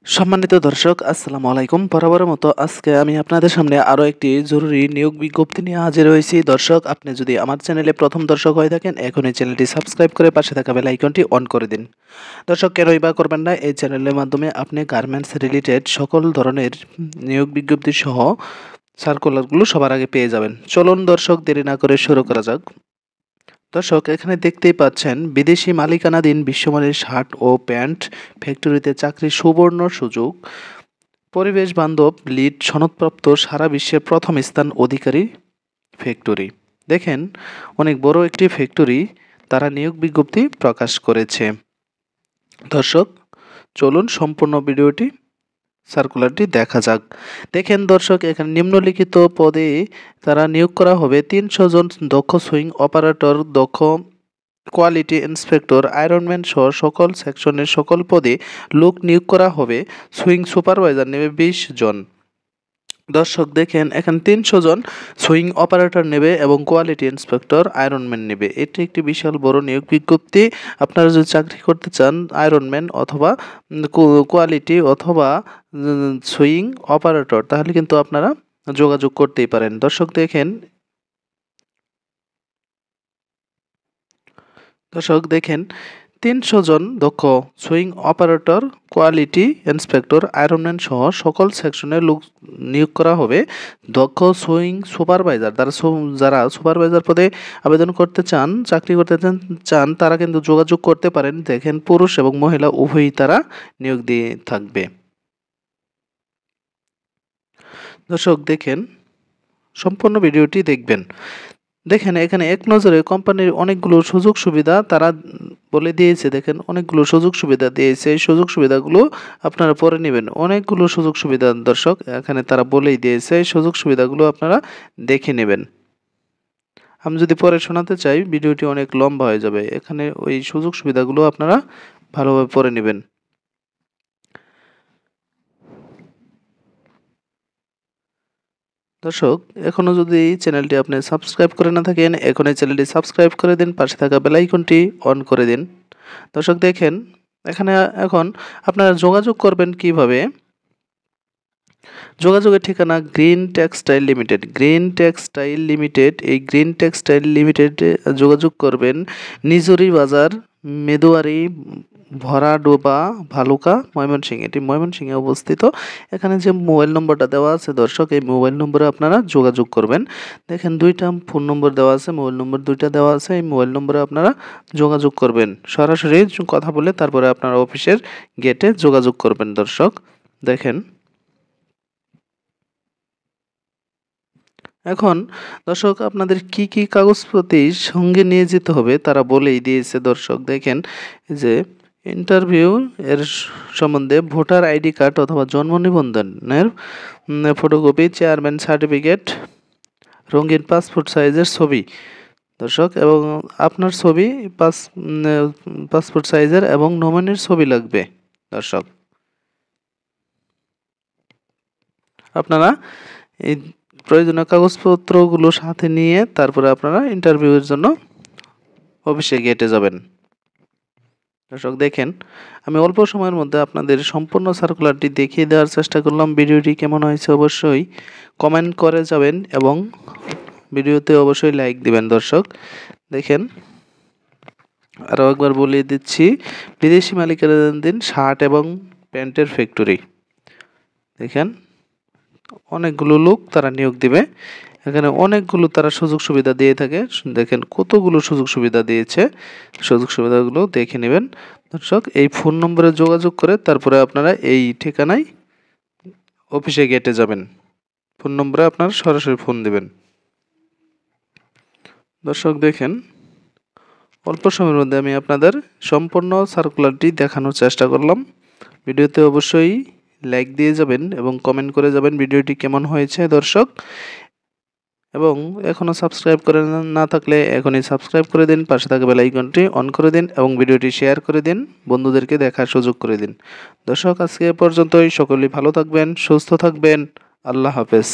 সম্মানিত দর্শক, আসসালামু আলাইকুম। বরাবরের মতো আজকে আমি আপনাদের সামনে আরও একটি জরুরি নিয়োগ বিজ্ঞপ্তি নিয়ে হাজির হয়েছি। দর্শক, আপনি যদি আমার চ্যানেলে প্রথম দর্শক হয়ে থাকেন, এখনই চ্যানেলটি সাবস্ক্রাইব করে পাশে থাকা বেল আইকনটি অন করে দিন। দর্শক, কেনই বা করবেন না? এই চ্যানেলের মাধ্যমে আপনি গার্মেন্টস রিলেটেড সকল ধরনের নিয়োগ বিজ্ঞপ্তি সহ সার্কুলারগুলো সবার আগে পেয়ে যাবেন। চলুন দর্শক, দেরি না করে শুরু করা যাক। দর্শক, এখানে দেখতেই পাচ্ছেন বিদেশি মালিকানাধীন বিশ্বমানের শার্ট ও প্যান্ট ফ্যাক্টরিতে চাকরির সুবর্ণ সুযোগ। পরিবেশ বান্ধব লিড সনদপ্রাপ্ত সারা বিশ্বের প্রথম স্থান অধিকারী ফ্যাক্টরি। দেখেন, অনেক বড় একটি ফ্যাক্টরি, তারা নিয়োগ বিজ্ঞপ্তি প্রকাশ করেছে। দর্শক, চলুন সম্পূর্ণ ভিডিওটি সার্কুলারটি দেখা যাক। দেখেন দর্শক, এখানে নিম্নলিখিত পদে তারা নিয়োগ করা হবে ৩০০ জন দক্ষ সুইং অপারেটর, দক্ষ কোয়ালিটি ইন্সপেক্টর, আয়রনম্যান সহ সকল সেকশনের সকল পদে লোক নিয়োগ করা হবে। সুইং সুপারভাইজার নেবে ২০ জন। দর্শক দেখেন, এখানে ৩০০ জন সুইং অপারেটর নেবে এবং কোয়ালিটি ইন্সপেক্টর, আয়রনম্যান নেবে। এটি একটি বিশাল বড় নিয়োগ বিজ্ঞপ্তি। আপনারা যদি চাকরি করতে চান আয়রনম্যান অথবা কোয়ালিটি অথবা সুইং অপারেটর, তাহলে কিন্তু আপনারা যোগাযোগ করতেই পারেন। দর্শক দেখেন ৩০০ জন দক্ষ swing operator, quality inspector, ironman সহ সকল সেকশনে লোক নিয়োগ করা হবে। দক্ষ সুইং সুপারভাইজার, যারা সুপারভাইজার পদে আবেদন করতে চান, চাকরি করতে চান, তারা কিন্তু যোগাযোগ করতে পারেন। দেখেন, পুরুষ এবং মহিলা উভয়ই তারা নিয়োগ দিয়ে থাকবে। দর্শক দেখেন, সম্পূর্ণ ভিডিওটি দেখবেন। দেখেন, এখানে এক নজরে কোম্পানির অনেকগুলো সুযোগ সুবিধা তারা বলে দিয়েছে। দেখেন, অনেকগুলো সুযোগ সুবিধা দিয়েছে। এই সুযোগ সুবিধাগুলো আপনারা পরে নেবেন। অনেকগুলো সুযোগ সুবিধা দর্শক এখানে তারা বলেই দিয়েছে। এই সুযোগ সুবিধাগুলো আপনারা দেখে নেবেন। আমি যদি পরে শোনাতে চাই, ভিডিওটি অনেক লম্বা হয়ে যাবে। এখানে ওই সুযোগ সুবিধাগুলো আপনারা ভালোভাবে পড়ে নেবেন। দর্শক, এখনও যদি চ্যানেলটি আপনি সাবস্ক্রাইব করে না থাকেন, এখনই চ্যানেলটি সাবস্ক্রাইব করে দিন, পাশে থাকা বেল আইকনটি অন করে দিন। দর্শক দেখেন, এখন আপনারা যোগাযোগ করবেন কিভাবে। যোগাযোগের ঠিকানা গ্রিন টেক্সটাইল লিমিটেড। এই গ্রিন টেক্সটাইল লিমিটেডে যোগাযোগ করবেন। নিজুরি বাজার, মেদুয়ারি, ভরাডোবা, ভালুকা, ময়মনসিংহ। এটি ময়মনসিংহে অবস্থিত। এখানে যে মোবাইল নম্বরটা দেওয়া আছে দর্শক, এই মোবাইল নম্বরে আপনারা যোগাযোগ করবেন। দেখেন, দুইটা ফোন নম্বর দেওয়া আছে, মোবাইল নম্বর দুইটা দেওয়া আছে। এই মোবাইল নম্বরে আপনারা যোগাযোগ করবেন। সরাসরি কথা বলে তারপরে আপনারা অফিসের গেটে যোগাযোগ করবেন। দর্শক দেখেন, এখন দর্শক আপনাদের কি কি কাগজপত্র সঙ্গে নিয়ে যেতে হবে তারা বলেই দিয়েছে। দর্শক দেখেন, যে ইন্টারভিউ এর সম্বন্ধে ভোটার আইডি কার্ড অথবা জন্ম নিবন্ধনের ফটোকপি, চেয়ারম্যান সার্টিফিকেট, রঙিন পাসপোর্ট সাইজের ছবি দর্শক, এবং আপনার ছবি পাসপোর্ট সাইজের এবং নমিনির ছবি লাগবে। দর্শক আপনারা এই প্রয়োজনীয় কাগজপত্রগুলো সাথে নিয়ে তারপরে আপনারা ইন্টারভিউয়ের জন্য অফিসে গেটে যাবেন। দর্শক দেখেন, আমি অল্প সময়ের মধ্যে আপনাদের সম্পূর্ণ সার্কুলারটি দেখিয়ে দেওয়ার চেষ্টা করলাম। ভিডিওটি কেমন হয়েছে অবশ্যই কমেন্ট করে যাবেন এবং ভিডিওতে অবশ্যই লাইক দিবেন। দর্শক দেখেন, আরও একবার বলিয়ে দিচ্ছি, বিদেশি মালিকানাধীন শার্ট এবং প্যান্টের ফ্যাক্টরি। দেখেন, অনেকগুলো লোক তারা নিয়োগ দিবে। এখানে অনেকগুলো তারা সুযোগ সুবিধা দিয়ে থাকে। দেখেন কতগুলো সুযোগ সুবিধা দিয়েছে, সুযোগ সুবিধাগুলো দেখে নেবেন। দর্শক, এই ফোন নম্বরে যোগাযোগ করে তারপরে আপনারা এই ঠিকানায় অফিসে গেটে যাবেন। ফোন নম্বরে আপনারা সরাসরি ফোন দিবেন। দর্শক দেখেন, অল্প সময়ের মধ্যে আমি আপনাদের সম্পূর্ণ সার্কুলারটি দেখানোর চেষ্টা করলাম। ভিডিওতে অবশ্যই লাইক দিয়ে যাবেন এবং কমেন্ট করে যাবেন ভিডিওটি কেমন হয়েছে। দর্শক, এবং এখনও সাবস্ক্রাইব করে না থাকলে এখনই সাবস্ক্রাইব করে দিন, পাশে থাকা বেল আইকনটি অন করে দিন এবং ভিডিওটি শেয়ার করে দিন, বন্ধুদেরকে দেখার সুযোগ করে দিন। দর্শক, আজকে এ পর্যন্তই। সকলেই ভালো থাকবেন, সুস্থ থাকবেন। আল্লাহ হাফেজ।